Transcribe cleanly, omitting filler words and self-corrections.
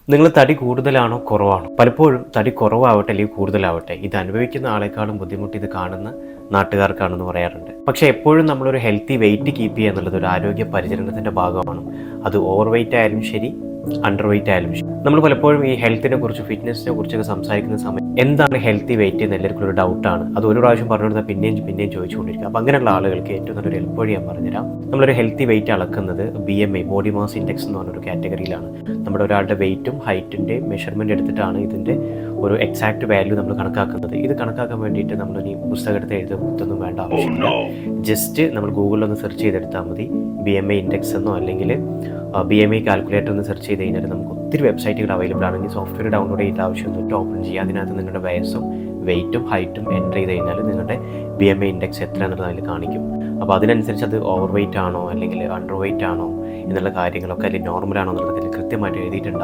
നിങ്ങൾ തടി കൂടുതലാണോ കുറവാണോ? പലപ്പോഴും തടി കുറവാവട്ടെ അല്ലെങ്കിൽ കൂടുതലാവട്ടെ, ഇത് അനുഭവിക്കുന്ന ആളെക്കാളും ബുദ്ധിമുട്ട് ഇത് കാണുന്ന നാട്ടുകാർക്കാണെന്ന് പറയാറുണ്ട്. പക്ഷേ എപ്പോഴും നമ്മളൊരു ഹെൽത്തി വെയിറ്റ് കീപ്പ് ചെയ്യുക എന്നുള്ളത് ഒരു ആരോഗ്യ പരിചരണത്തിൻ്റെ ഭാഗമാണ്. അത് ഓവർ വെയിറ്റ് ആയാലും ശരി, അണ്ടർ വെയിറ്റ് ആയാലും ശരി. നമ്മൾ പലപ്പോഴും ഈ ഹെൽത്തിനെ കുറിച്ച്, ഫിറ്റ്നസിനെ കുറിച്ചൊക്കെ സംസാരിക്കുന്ന സമയം എന്താണ് ഹെൽത്തി വെയിറ്റ് എന്ന് എല്ലാവർക്കും ഒരു ഡൗട്ടാണ്. അത് ഒരു പ്രാവശ്യം പറഞ്ഞു കൊടുത്താൽ പിന്നെയും ചോദിച്ചുകൊണ്ടിരിക്കുക. അപ്പോൾ അങ്ങനെയുള്ള ആളുകൾക്ക് ഏറ്റവും നല്ലൊരു ഹെൽപ്പ് വഴി ഞാൻ പറഞ്ഞുതരാം. നമ്മളൊരു ഹെൽത്തി വെയിറ്റ് അളക്കുന്നത് BMI, ബോഡി മാസ് ഇൻഡെക്സ് എന്ന് പറഞ്ഞൊരു കാറ്റഗറിയിലാണ്. നമ്മുടെ ഒരാളുടെ വെയിറ്റും ഹൈറ്റിൻ്റെയും മെഷർമെൻറ്റ് എടുത്തിട്ടാണ് ഇതിൻ്റെ ഒരു എക്സാക്റ്റ് വാല്യൂ നമ്മൾ കണക്കാക്കുന്നത്. ഇത് കണക്കാക്കാൻ വേണ്ടിയിട്ട് നമ്മളിനി പുസ്തകത്തെ എഴുതൊന്നും വേണ്ട ആവശ്യമില്ല. ജസ്റ്റ് നമ്മൾ ഗൂഗിളിലൊന്ന് സെർച്ച് ചെയ്തെടുത്താൽ മതി. BMI ഇൻഡെക്സ് എന്നോ അല്ലെങ്കിൽ BMI കാൽക്കുലേറ്റർ എന്ന് സെർച്ച് ചെയ്ത് കഴിഞ്ഞാൽ നമുക്ക് ഒത്തിരി വെബ്സൈറ്റുകൾ അവൈലബിൾ ആണെങ്കിൽ സോഫ്റ്റ്വെയർ ഡൗൺലോഡ് ചെയ്യേണ്ട ആവശ്യമൊന്നുമില്ല. ഓപ്പൺ ചെയ്യുക, അതിനകത്ത് നിങ്ങളുടെ വയസ്സും വെയിറ്റും ഹൈറ്റും എൻ്റർ ചെയ്ത് കഴിഞ്ഞാൽ നിങ്ങളുടെ BMI ഇൻഡെക്സ് എത്ര എന്നുള്ളത് അതിൽ കാണിക്കും. അപ്പോൾ അതിനനുസരിച്ച് അത് ഓവർ വെയിറ്റ് ആണോ അല്ലെങ്കിൽ അണ്ടർ വെയിറ്റ് ആണോ എന്നുള്ള കാര്യങ്ങളൊക്കെ അല്ലെങ്കിൽ നോർമൽ ആണോ എന്നുള്ളതൊക്കെ കൃത്യമായിട്ട് എഴുതിയിട്ടുണ്ടാവും.